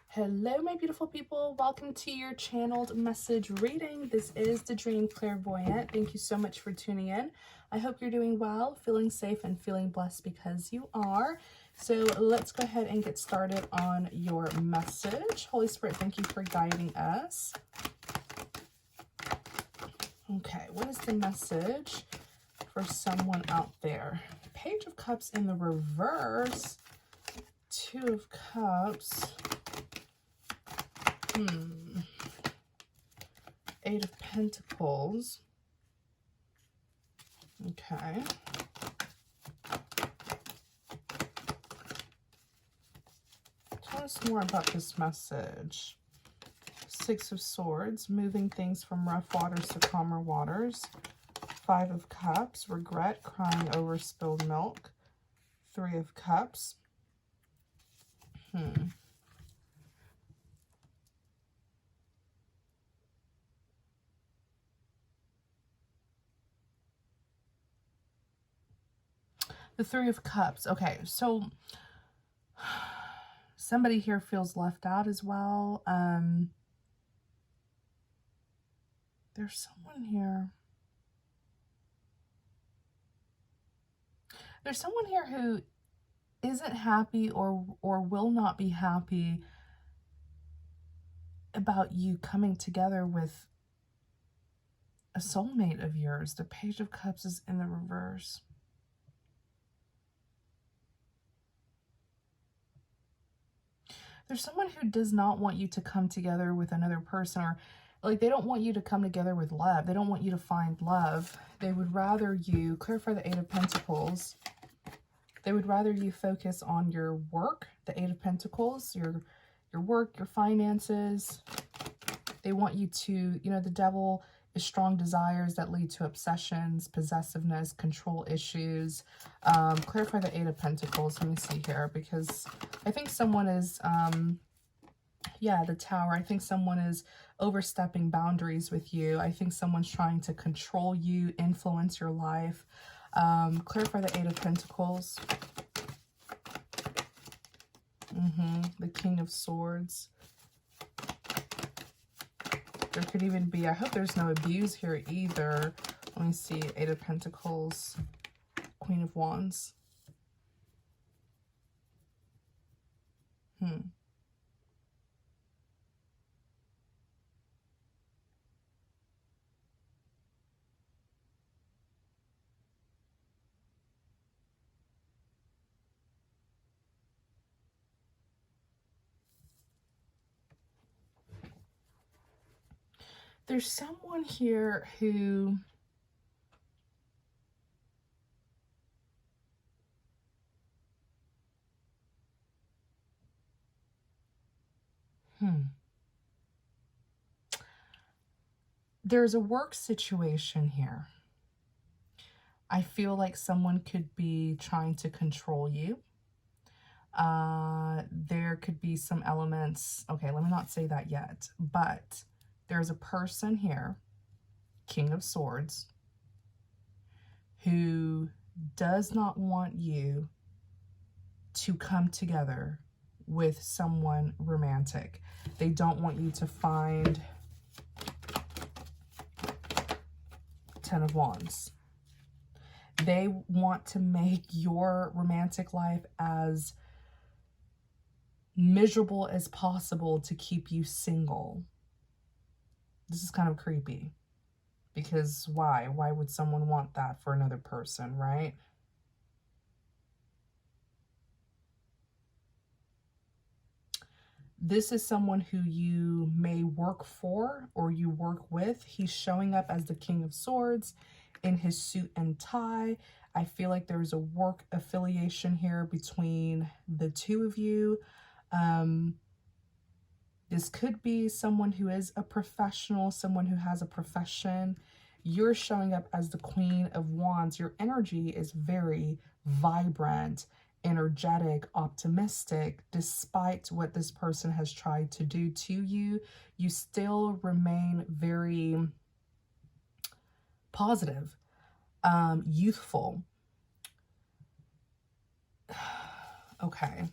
Hello, my beautiful people. Welcome to your channeled message reading. This is the Dream Clairvoyant. Thank you so much for tuning in. I hope you're doing well, feeling safe, and feeling blessed because you are. So let's go ahead and get started on your message. Holy Spirit, thank you for guiding us. Okay, what is the message for someone out there? Page of Cups in the reverse. Two of Cups. Eight of Pentacles. Okay. Tell us more about this message. Six of Swords, moving things from rough waters to calmer waters. Five of Cups, regret, crying over spilled milk. Three of Cups. The Three of Cups. Okay, so somebody here feels left out as well. There's someone here. There's someone here who isn't happy or will not be happy about you coming together with a soulmate of yours. The Page of Cups is in the reverse. There's someone who does not want you to come together with another person, or like they don't want you to come together with love. They don't want you to find love. They would rather you clarify the Eight of Pentacles. They would rather you focus on your work, the Eight of Pentacles, your work, your finances. They want you to, the devil is strong desires that lead to obsessions, possessiveness, control issues. Clarify the Eight of Pentacles. Let me see here, because I think someone is, the Tower. I think someone is overstepping boundaries with you. I think someone's trying to control you, influence your life. Clarify the Eight of Pentacles. The King of Swords. There could even be, I hope there's no abuse here either. Let me see, Eight of Pentacles, Queen of Wands. There's someone here who there's a work situation here. I feel like someone could be trying to control you. There could be some elements. Okay, let me not say that yet, but there's a person here, King of Swords, who does not want you to come together with someone romantic. They don't want you to find Ten of Wands. They want to make your romantic life as miserable as possible to keep you single. This is kind of creepy, because why? Why would someone want that for another person, right? This is someone who you may work for or you work with. He's showing up as the King of Swords in his suit and tie. I feel like there's a work affiliation here between the two of you. This could be someone who is a professional, someone who has a profession. You're showing up as the Queen of Wands. Your energy is very vibrant, energetic, optimistic. Despite what this person has tried to do to you, you still remain very positive, youthful. Okay.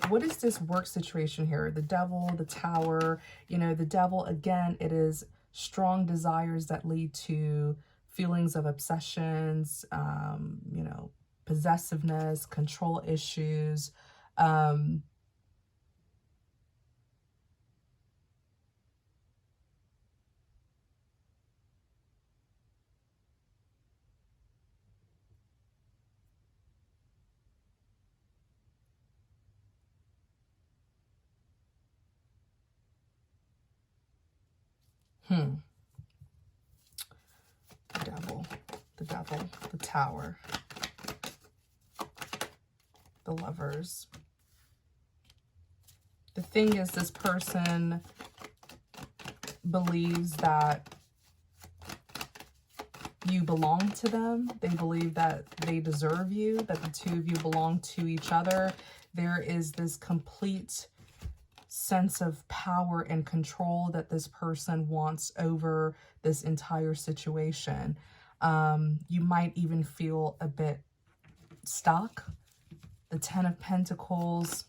What is this work situation here? The devil, the tower, you know, the devil, again, it is strong desires that lead to feelings of obsessions, you know, possessiveness, control issues. Um, hmm. The devil, the tower, the lovers. The thing is, this person believes that you belong to them. They believe that they deserve you, that the two of you belong to each other. There is this complete sense of power and control that this person wants over this entire situation. You might even feel a bit stuck. The Ten of Pentacles.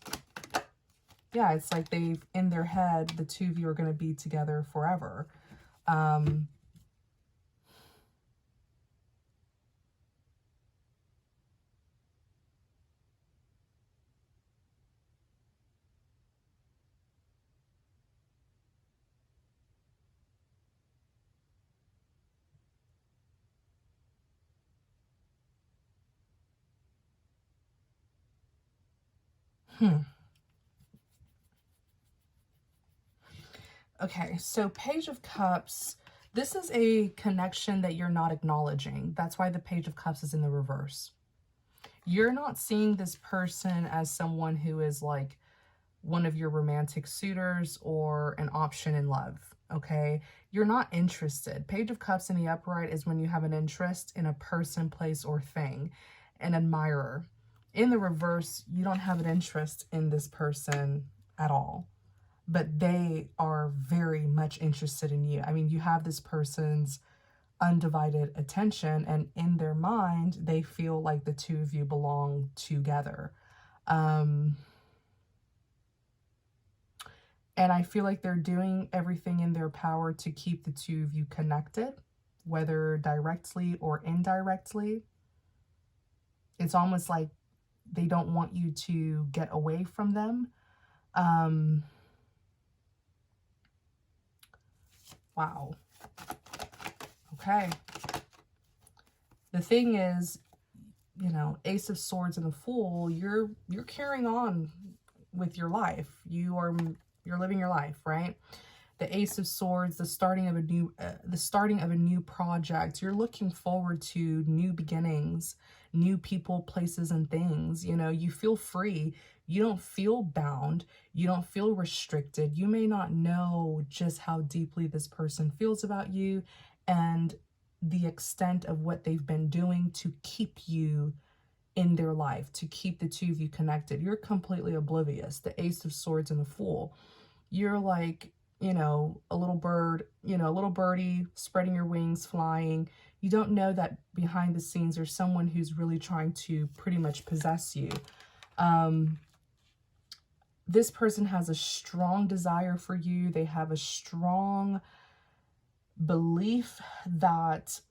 Yeah, it's like they've, in their head, the two of you are going to be together forever. Okay, so Page of Cups, this is a connection that you're not acknowledging. That's why the Page of Cups is in the reverse. You're not seeing this person as someone who is like one of your romantic suitors or an option in love, okay? You're not interested. Page of Cups in the upright is when you have an interest in a person, place, or thing, an admirer. In the reverse, you don't have an interest in this person at all, but they are very much interested in you. I mean, you have this person's undivided attention, and in their mind, they feel like the two of you belong together. And I feel like they're doing everything in their power to keep the two of you connected, whether directly or indirectly. It's almost like they don't want you to get away from them. Wow. Okay. The thing is, you know, Ace of Swords and the Fool, you're carrying on with your life. You're living your life, right? The Ace of Swords, the starting of a new project. You're looking forward to new beginnings, new people, places, and things. You know, you feel free. You don't feel bound. You don't feel restricted. You may not know just how deeply this person feels about you and the extent of what they've been doing to keep you in their life, to keep the two of you connected. You're completely oblivious. The Ace of Swords and the Fool. You're like, you know, a little bird, you know, a little birdie spreading your wings, flying. You don't know that behind the scenes there's someone who's really trying to pretty much possess you. This person has a strong desire for you. They have a strong belief that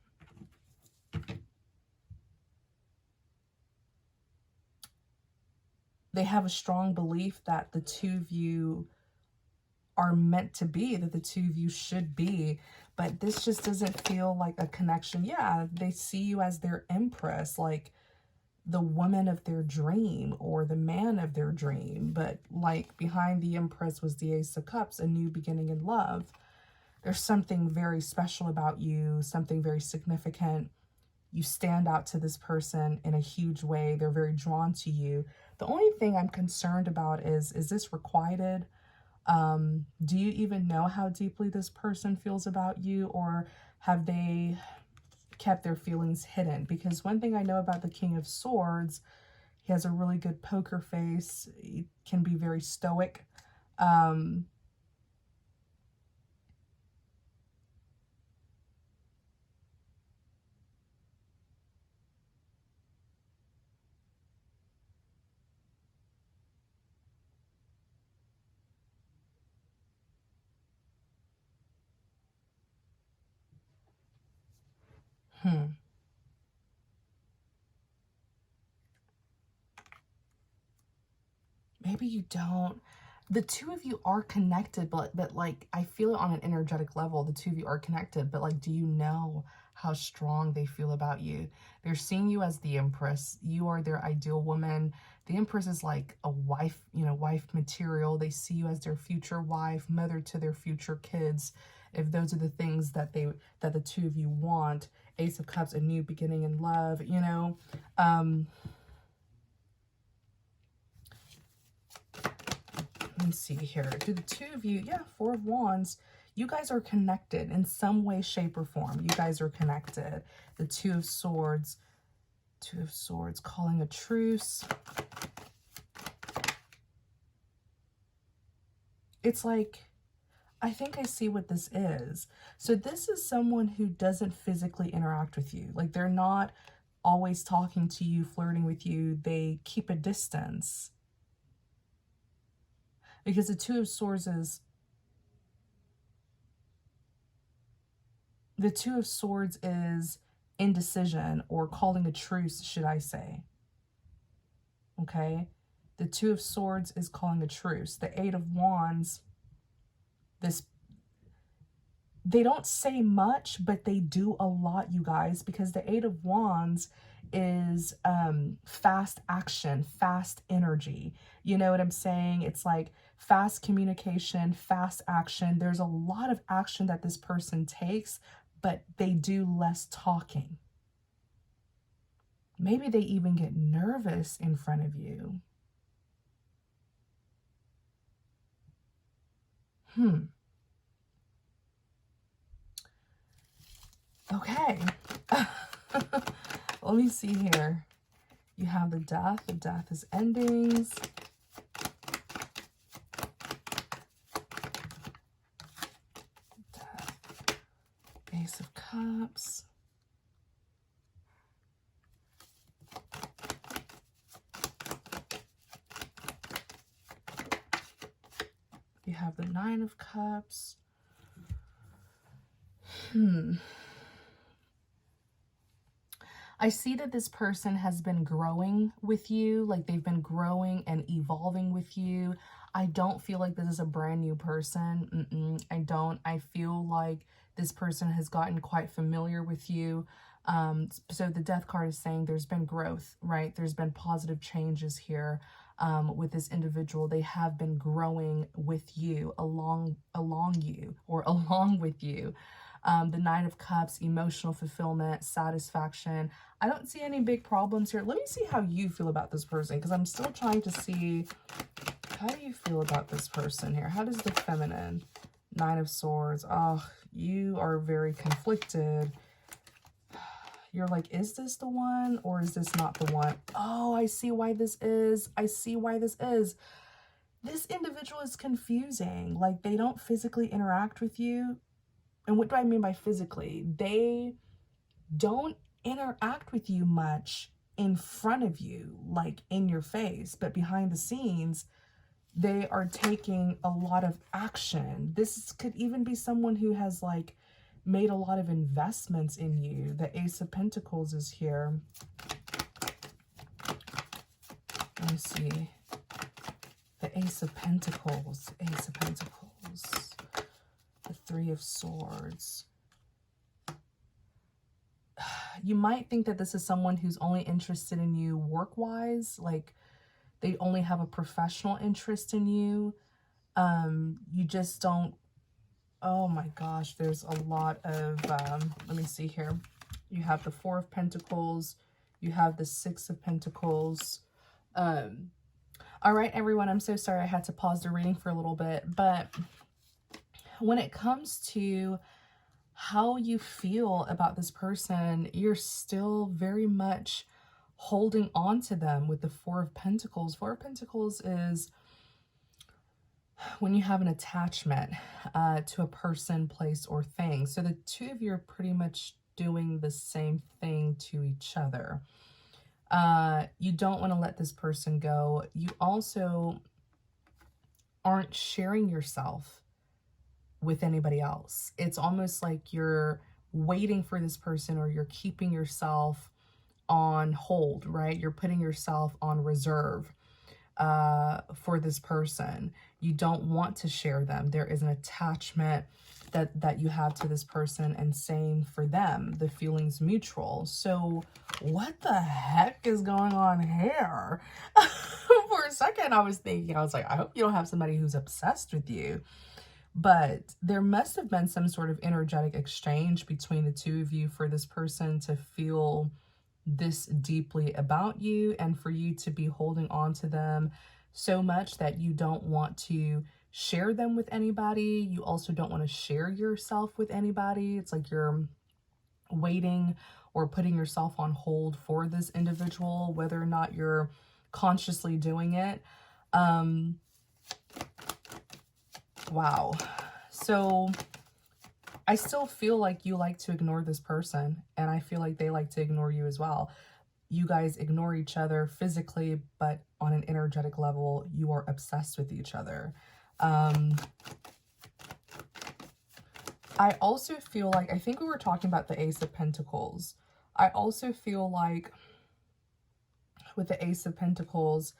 the two of you are meant to be, that the two of you should be, but this just doesn't feel like a connection. Yeah, they see you as their empress, like the woman of their dream or the man of their dream, but like behind the empress was the Ace of Cups, a new beginning in love. There's something very special about you, something very significant. You stand out to this person in a huge way. They're very drawn to you. The only thing I'm concerned about is this requited? Do you even know how deeply this person feels about you, or have they kept their feelings hidden? Because one thing I know about the King of Swords, he has a really good poker face. He can be very stoic. Maybe you don't. The two of you are connected, but like, I feel it on an energetic level. The two of you are connected, but like, do you know how strong they feel about you? They're seeing you as the Empress. You are their ideal woman. The Empress is like a wife, you know, wife material. They see you as their future wife, mother to their future kids. If those are the things that the two of you want. Ace of Cups, a new beginning in love, you know. Let me see here. Do the two of you, yeah, Four of Wands, you guys are connected in some way, shape, or form. You guys are connected. The Two of Swords, calling a truce. It's like, I think I see what this is. So this is someone who doesn't physically interact with you. Like, they're not always talking to you, flirting with you. They keep a distance. Because the Two of Swords is, indecision, or calling a truce, should I say. Okay? The Two of Swords is calling a truce. The Eight of Wands, they don't say much, but they do a lot, you guys, because the Eight of Wands is fast action, fast energy. You know what I'm saying? It's like fast communication, fast action. There's a lot of action that this person takes, but they do less talking. Maybe they even get nervous in front of you. Okay. Let me see here. You have the Death. The Death is endings. Death. Ace of Cups. You have the Nine of Cups. I see that this person has been growing with you, like they've been growing and evolving with you. I don't feel like this is a brand new person. I don't. I feel like this person has gotten quite familiar with you. So the Death card is saying there's been growth, right? There's been positive changes here with this individual. They have been growing with you, along with you. The Nine of Cups, emotional fulfillment, satisfaction. I don't see any big problems here. Let me see how you feel about this person, because I'm still trying to see, how do you feel about this person here? How does the Feminine, Nine of Swords, oh, you are very conflicted. You're like, is this the one or is this not the one? Oh, I see why this is. I see why this is. This individual is confusing. Like, they don't physically interact with you. And what do I mean by physically? They don't interact with you much in front of you, like in your face, but behind the scenes, they are taking a lot of action. This could even be someone who has like made a lot of investments in you. The Ace of Pentacles is here. Let me see. The Ace of Pentacles, Ace of Pentacles. The Three of Swords. You might think that this is someone who's only interested in you work-wise, like they only have a professional interest in you. You just don't, oh my gosh, there's a lot of, let me see here. You have the Four of Pentacles, you have the Six of Pentacles. All right, everyone, I'm so sorry I had to pause the reading for a little bit, but when it comes to how you feel about this person, you're still very much holding on to them with the Four of Pentacles. Four of Pentacles is when you have an attachment to a person, place, or thing. So the two of you are pretty much doing the same thing to each other. You don't want to let this person go. You also aren't sharing yourself with anybody else. It's almost like you're waiting for this person, or you're keeping yourself on hold, right? You're putting yourself on reserve for this person. You don't want to share them. There is an attachment that you have to this person, and same for them. The feeling's mutual. So what the heck is going on here? For a second, I was like, I hope you don't have somebody who's obsessed with you. But there must have been some sort of energetic exchange between the two of you for this person to feel this deeply about you, and for you to be holding on to them so much that you don't want to share them with anybody. You also don't want to share yourself with anybody. It's like you're waiting or putting yourself on hold for this individual, whether or not you're consciously doing it. Wow. So I still feel like you like to ignore this person, and I feel like they like to ignore you as well. You guys ignore each other physically, but on an energetic level, you are obsessed with each other. I also feel like, I think we were talking about the Ace of Pentacles. I also feel like with the Ace of Pentacles,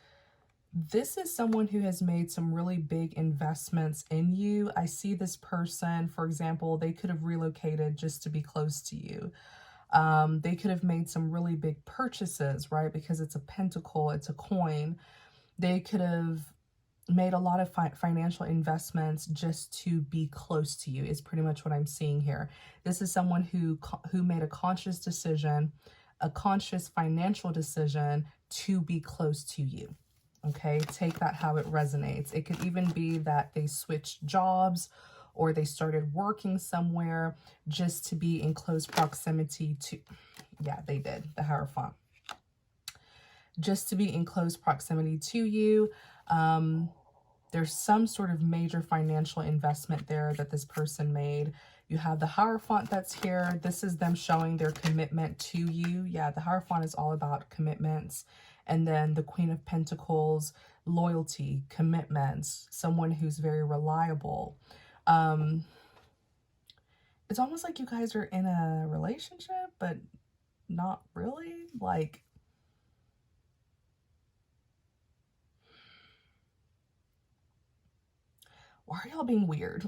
this is someone who has made some really big investments in you. I see this person, for example, they could have relocated just to be close to you. They could have made some really big purchases, right? Because it's a pentacle, it's a coin. They could have made a lot of financial investments just to be close to you, is pretty much what I'm seeing here. This is someone who made a conscious decision, a conscious financial decision to be close to you. Okay, take that how it resonates. It could even be that they switched jobs, or they started working somewhere just to be in close proximity to, yeah, they did, the Hierophant. Just to be in close proximity to you. There's some sort of major financial investment there that this person made. You have the Hierophant that's here. This is them showing their commitment to you. Yeah, the Hierophant is all about commitments. And then the Queen of Pentacles, loyalty, commitments, someone who's very reliable. It's almost like you guys are in a relationship, but not really. Like, why are y'all being weird?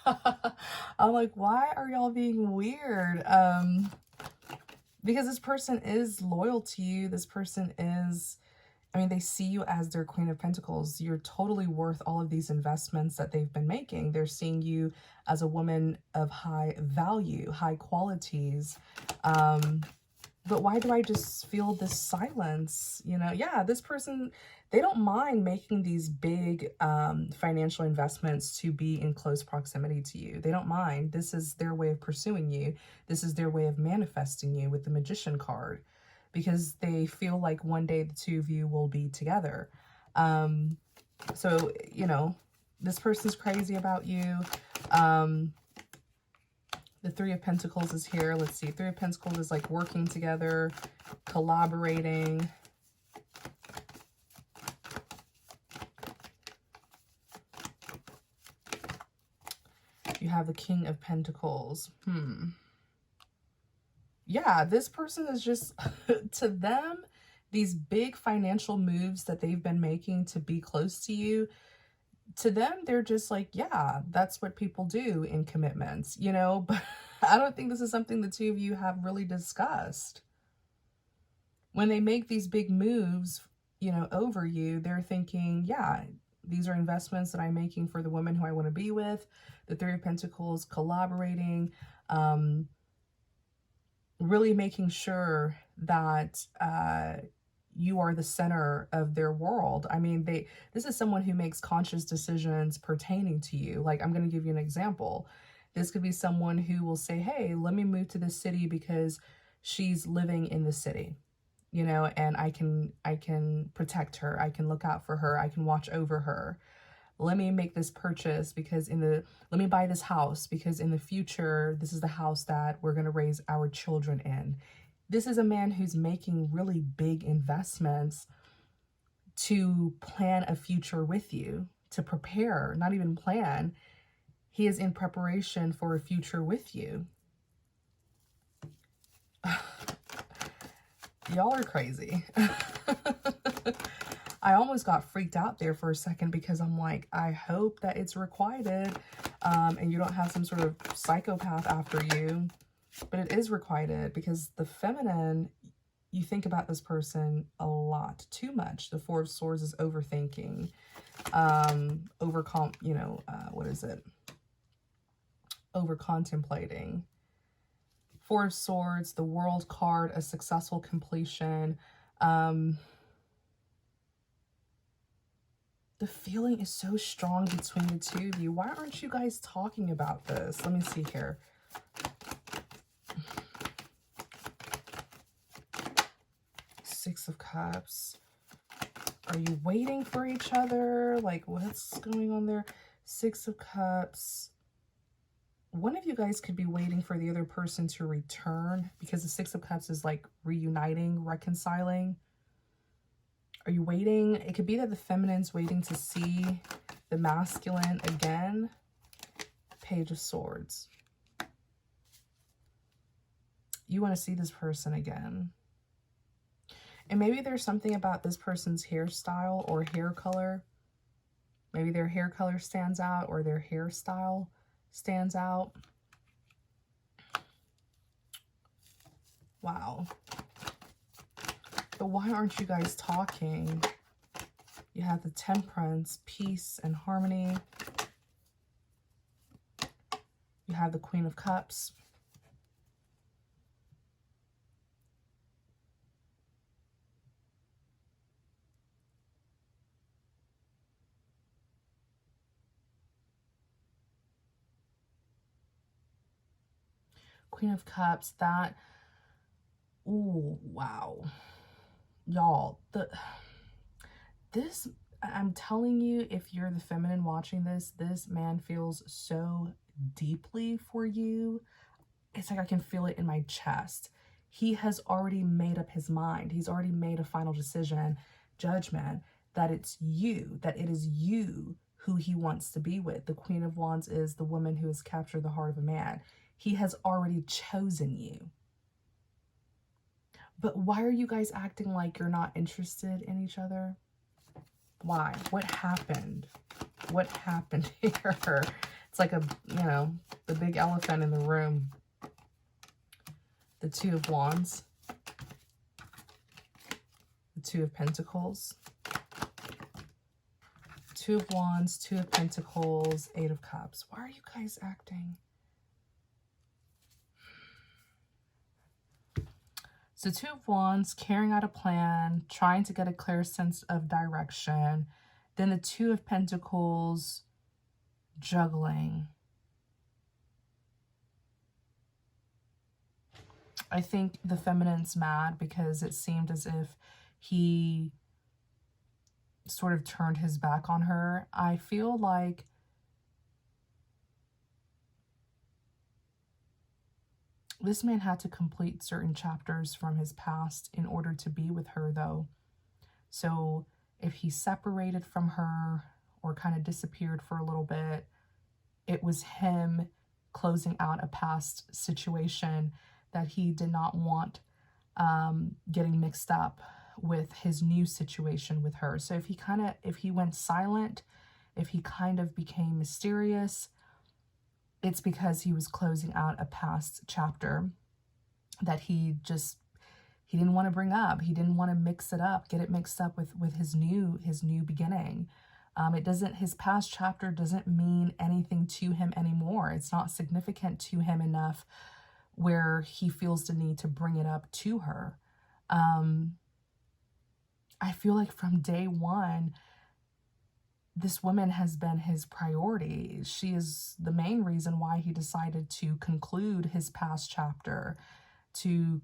I'm like, why are y'all being weird? Because this person is loyal to you. This person is, I mean, they see you as their Queen of Pentacles. You're totally worth all of these investments that they've been making. They're seeing you as a woman of high value, high qualities. But why do I just feel this silence? You know, yeah, this person, they don't mind making these big financial investments to be in close proximity to you. They don't mind. This is their way of pursuing you. This is their way of manifesting you with the Magician card, because they feel like one day the two of you will be together. So, you know, this person's crazy about you. The Three of Pentacles is here. Let's see. Three of Pentacles is like working together, collaborating. You have the King of Pentacles. Yeah, this person is just, to them, these big financial moves that they've been making to be close to you, to them, they're just like, yeah, that's what people do in commitments, you know? But I don't think this is something the two of you have really discussed. When they make these big moves, you know, over you, they're thinking, yeah, these are investments that I'm making for the woman who I want to be with. The Three of Pentacles, collaborating, really making sure that you are the center of their world. I mean, this is someone who makes conscious decisions pertaining to you. Like, I'm going to give you an example. This could be someone who will say, hey, let me move to this city because she's living in the city, you know, and I can protect her. I can look out for her. I can watch over her. Let me make this purchase because let me buy this house because in the future, this is the house that we're going to raise our children in. This is a man who's making really big investments to plan a future with you, to prepare, not even plan. He is in preparation for a future with you. Y'all are crazy. I almost got freaked out there for a second because I'm like, I hope that it's requited and you don't have some sort of psychopath after you. But it is requited because the feminine, you think about this person a lot, too much. The Four of Swords is overthinking, over contemplating. Four of Swords, the World card, a successful completion. The feeling is so strong between the two of you. Why aren't you guys talking about this? Let me see here. Six of Cups. Are you waiting for each other? Like, what's going on there? Six of Cups. One of you guys could be waiting for the other person to return because the Six of Cups is like reuniting, reconciling. Are you waiting? It could be that the feminine's waiting to see the masculine again. Page of Swords. You want to see this person again. And maybe there's something about this person's hairstyle or hair color. Maybe their hair color stands out or their hairstyle stands out. Wow. But why aren't you guys talking? You have the Temperance, peace and harmony. You have the Queen of Cups. Queen of Cups, that, ooh, wow. Y'all, this, I'm telling you, if you're the feminine watching this, this man feels so deeply for you. It's like I can feel it in my chest. He has already made up his mind. He's already made a final decision, judgment, that it's you, that it is you who he wants to be with. The Queen of Wands is the woman who has captured the heart of a man. He has already chosen you. But why are you guys acting like you're not interested in each other? Why? What happened? What happened here? It's like a, you know, the big elephant in the room. The Two of Wands. The Two of Pentacles. Two of Wands, Two of Pentacles, Eight of Cups. Why are you guys acting? So Two of Wands, carrying out a plan, trying to get a clear sense of direction. Then the Two of Pentacles, juggling. I think the feminine's mad because it seemed as if he sort of turned his back on her. I feel like this man had to complete certain chapters from his past in order to be with her, though. So if he separated from her or kind of disappeared for a little bit, it was him closing out a past situation that he did not want getting mixed up with his new situation with her. So if he went silent, if he kind of became mysterious, it's because he was closing out a past chapter that he didn't want to bring up. He didn't want to mix it up, get it mixed up with his new beginning. His past chapter doesn't mean anything to him anymore. It's not significant to him enough where he feels the need to bring it up to her. I feel like from day one, this woman has been his priority. She is the main reason why he decided to conclude his past chapter, to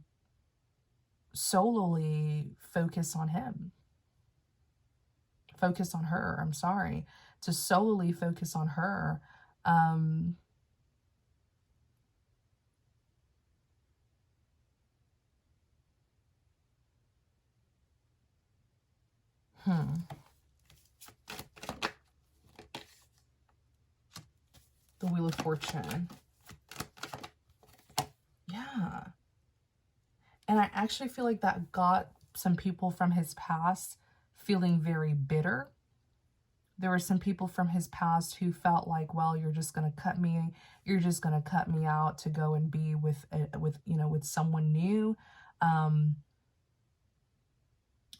solely focus on him. Focus on her, I'm sorry. To solely focus on her. The Wheel of Fortune. Yeah. And I actually feel like that got some people from his past feeling very bitter. There were some people from his past who felt like, well, you're just going to cut me out to go and be with someone new.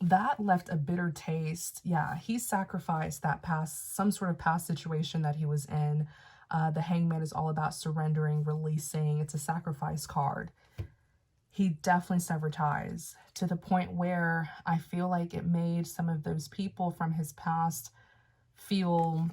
That left a bitter taste. Yeah, he sacrificed that some sort of past situation that he was in. The Hangman is all about surrendering, releasing. It's a sacrifice card. He definitely severed ties to the point where I feel like it made some of those people from his past feel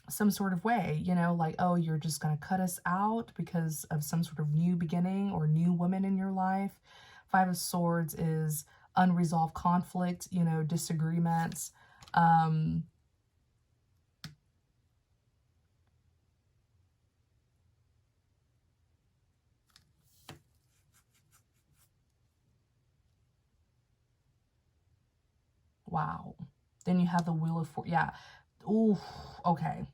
some sort of way, like, oh, you're just going to cut us out because of some sort of new beginning or new woman in your life. Five of Swords is unresolved conflict, disagreements. Wow. Then you have the Wheel of Fortune. Yeah. Ooh, okay.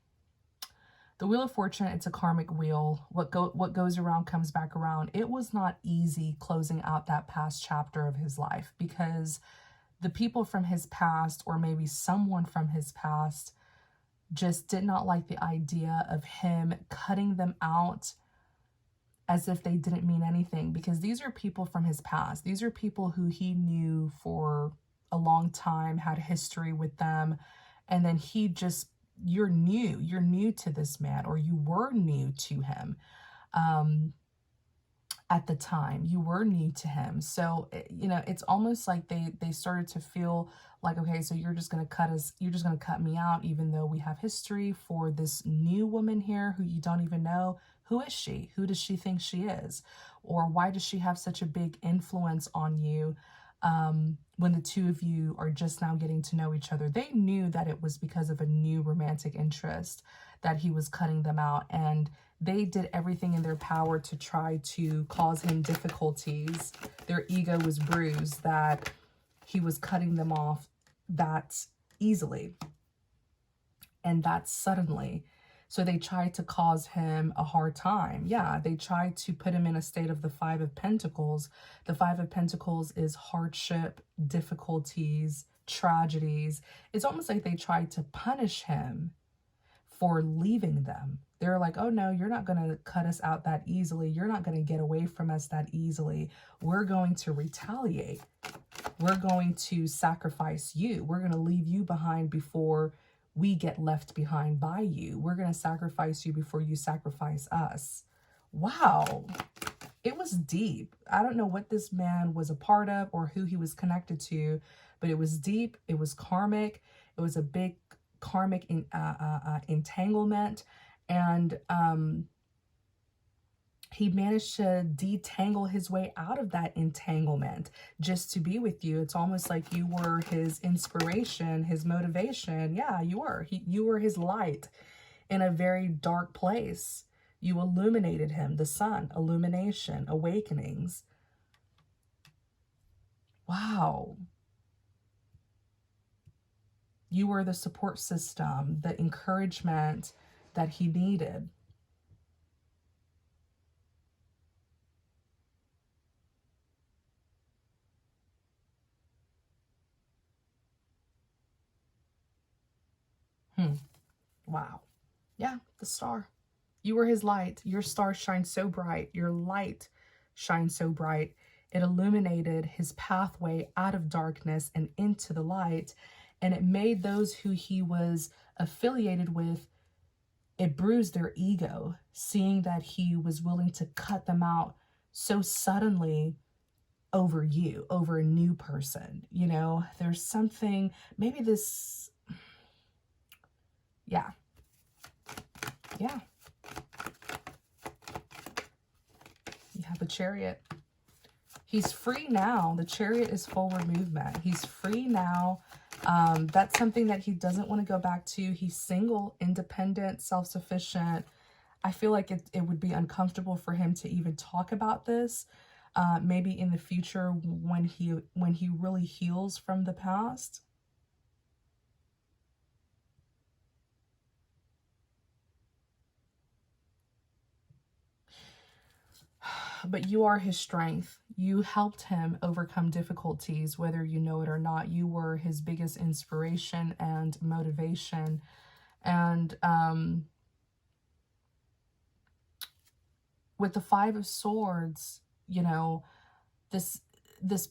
The Wheel of Fortune, it's a karmic wheel. What goes around comes back around. It was not easy closing out that past chapter of his life because the people from his past, or maybe someone from his past, just did not like the idea of him cutting them out as if they didn't mean anything, because these are people from his past. These are people who he knew for a long time, had history with them, and then you're new to this man, or you were new to him. At the time, you were new to him. So, it's almost like they started to feel like, okay, so you're just going to cut me out, even though we have history for this new woman here who you don't even know. Who is she? Who does she think she is? Or why does she have such a big influence on you? When the two of you are just now getting to know each other. They knew that it was because of a new romantic interest that he was cutting them out, and they did everything in their power to try to cause him difficulties. Their ego was bruised that he was cutting them off that easily and that suddenly. So they tried to cause him a hard time. Yeah, they tried to put him in a state of the Five of Pentacles. The Five of Pentacles is hardship, difficulties, tragedies. It's almost like they tried to punish him for leaving them. They're like, oh no, you're not going to cut us out that easily. You're not going to get away from us that easily. We're going to retaliate. We're going to sacrifice you. We're going to leave you behind before we get left behind by you. We're going to sacrifice you before you sacrifice us. Wow. It was deep. I don't know what this man was a part of or who he was connected to, but it was deep. It was karmic. It was a big karmic entanglement. And he managed to detangle his way out of that entanglement just to be with you. It's almost like you were his inspiration, his motivation. Yeah, you were. You were his light in a very dark place. You illuminated him, the sun, illumination, awakenings. Wow. You were the support system, the encouragement that he needed. Wow. Yeah, the star. You were his light. Your star shines so bright. Your light shines so bright. It illuminated his pathway out of darkness and into the light. And it made those who he was affiliated with, it bruised their ego, seeing that he was willing to cut them out so suddenly over you, over a new person. There's something, maybe this, yeah. Yeah. You have the Chariot. He's free now. The Chariot is forward movement. He's free now. That's something that he doesn't want to go back to. He's single, independent, self-sufficient. I feel like it would be uncomfortable for him to even talk about this. Maybe in the future when he really heals from the past. But you are his strength. You helped him overcome difficulties, whether you know it or not. You were his biggest inspiration and motivation. And with the Five of Swords, you know, this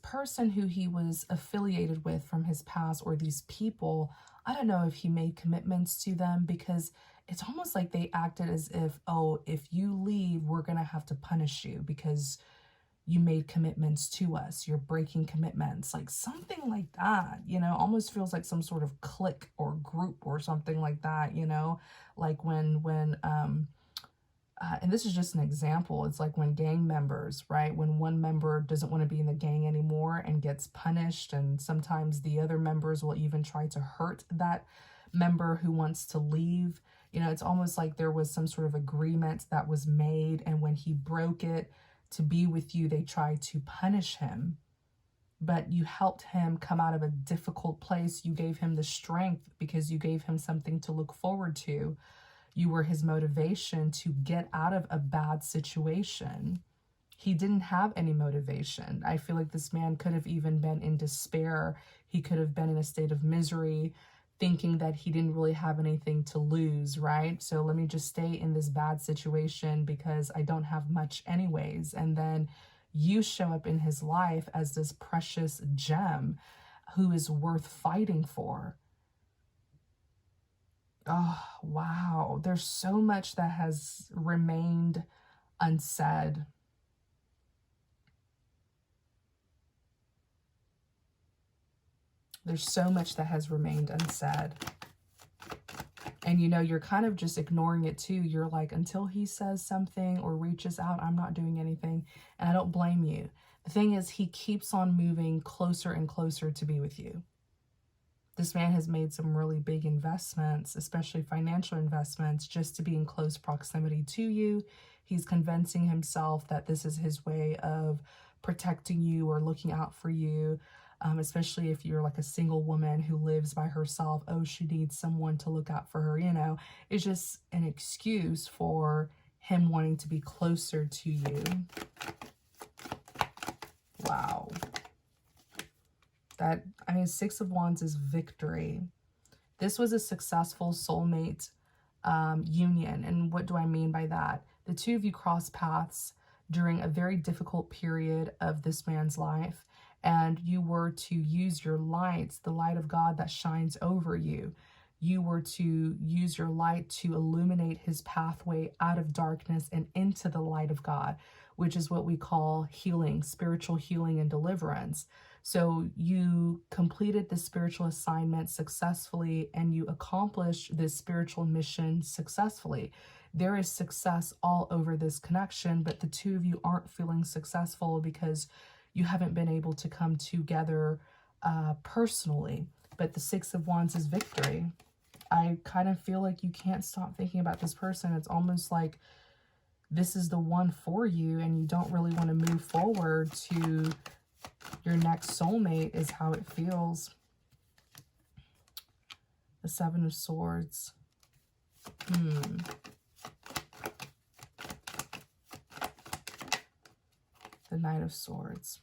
person who he was affiliated with from his past, or these people, I don't know if he made commitments to them, because it's almost like they acted as if, oh, if you leave, we're going to have to punish you because you made commitments to us. You're breaking commitments, like something like that, you know, almost feels like some sort of clique or group or something like that, you know, like when and this is just an example. It's like when gang members, right? When one member doesn't want to be in the gang anymore and gets punished, and sometimes the other members will even try to hurt that member who wants to leave. You know, it's almost like there was some sort of agreement that was made, and when he broke it to be with you, they tried to punish him. But you helped him come out of a difficult place. You gave him the strength because you gave him something to look forward to. You were his motivation to get out of a bad situation. He didn't have any motivation. I feel like this man could have even been in despair. He could have been in a state of misery, thinking that he didn't really have anything to lose, right? So let me just stay in this bad situation because I don't have much anyways. And then you show up in his life as this precious gem who is worth fighting for. Oh, wow. There's so much that has remained unsaid. There's so much that has remained unsaid. And, you know, you're kind of just ignoring it too. You're like, until he says something or reaches out, I'm not doing anything. And I don't blame you. The thing is, he keeps on moving closer and closer to be with you. This man has made some really big investments, especially financial investments, just to be in close proximity to you. He's convincing himself that this is his way of protecting you or looking out for you, especially if you're like a single woman who lives by herself. Oh, she needs someone to look out for her, you know. It's just an excuse for him wanting to be closer to you. Wow. That, I mean, Six of Wands is victory. This was a successful soulmate union. And what do I mean by that? The two of you crossed paths during a very difficult period of this man's life. And you were to use your lights, the light of God that shines over you. You were to use your light to illuminate his pathway out of darkness and into the light of God, which is what we call healing, spiritual healing and deliverance. So you completed the spiritual assignment successfully, and you accomplished this spiritual mission successfully. There is success all over this connection, but the two of you aren't feeling successful because you haven't been able to come together personally. But the Six of Wands is victory. I kind of feel like you can't stop thinking about this person. It's almost like this is the one for you, and you don't really want to move forward to your next soulmate is how it feels. The Seven of Swords. The Knight of Swords.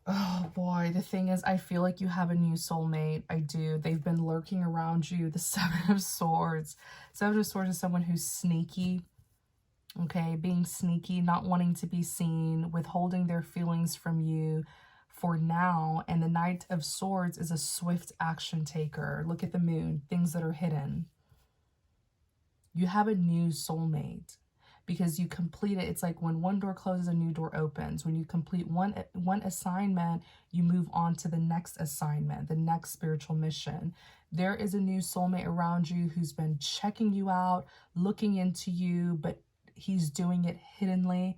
Oh boy, the thing is, I feel like you have a new soulmate. I do. They've been lurking around you. The Seven of Swords. Seven of Swords is someone who's sneaky. Okay, being sneaky, not wanting to be seen, withholding their feelings from you for now. And the Knight of Swords is a swift action taker. Look at the moon, things that are hidden. You have a new soulmate because you complete it. It's like when one door closes, a new door opens. When you complete one assignment, you move on to the next assignment, the next spiritual mission. There is a new soulmate around you who's been checking you out, looking into you, but he's doing it hiddenly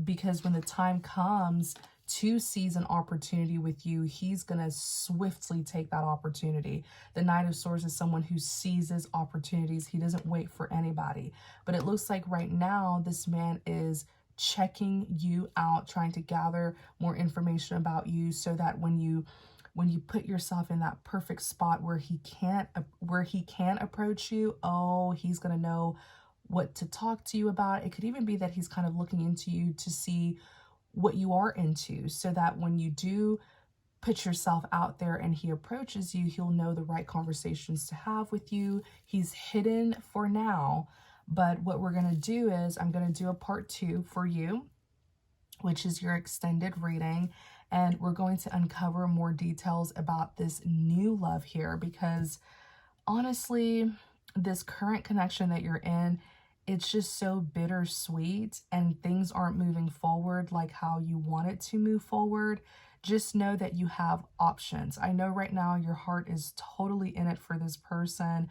because when the time comes to seize an opportunity with you, he's going to swiftly take that opportunity. The Knight of Swords is someone who seizes opportunities. He doesn't wait for anybody. But it looks like right now this man is checking you out, trying to gather more information about you so that when you put yourself in that perfect spot where he can approach you, oh, he's going to know what to talk to you about. It could even be that he's kind of looking into you to see what you are into, so that when you do put yourself out there and he approaches you, he'll know the right conversations to have with you. He's hidden for now, but what we're going to do is I'm going to do a part 2 for you, which is your extended reading, and we're going to uncover more details about this new love here, because honestly, this current connection that you're in, it's just so bittersweet and things aren't moving forward like how you want it to move forward. Just know that you have options. I know right now your heart is totally in it for this person,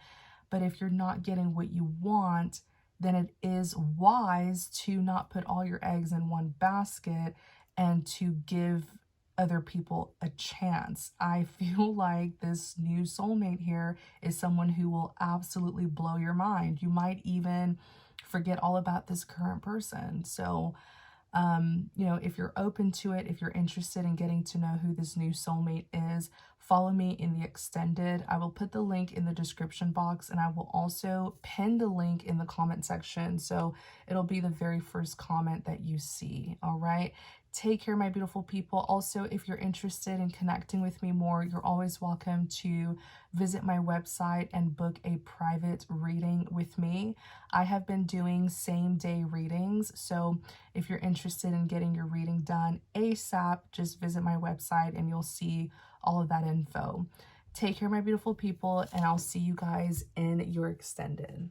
but if you're not getting what you want, then it is wise to not put all your eggs in one basket and to give other people a chance. I feel like this new soulmate here is someone who will absolutely blow your mind. You might even forget all about this current person. So, you know, if you're open to it, if you're interested in getting to know who this new soulmate is, follow me in the extended. I will put the link in the description box, and I will also pin the link in the comment section. So it'll be the very first comment that you see. All right. Take care, my beautiful people. Also, if you're interested in connecting with me more, you're always welcome to visit my website and book a private reading with me. I have been doing same-day readings, so if you're interested in getting your reading done ASAP, just visit my website and you'll see all of that info. Take care, my beautiful people, and I'll see you guys in your extended.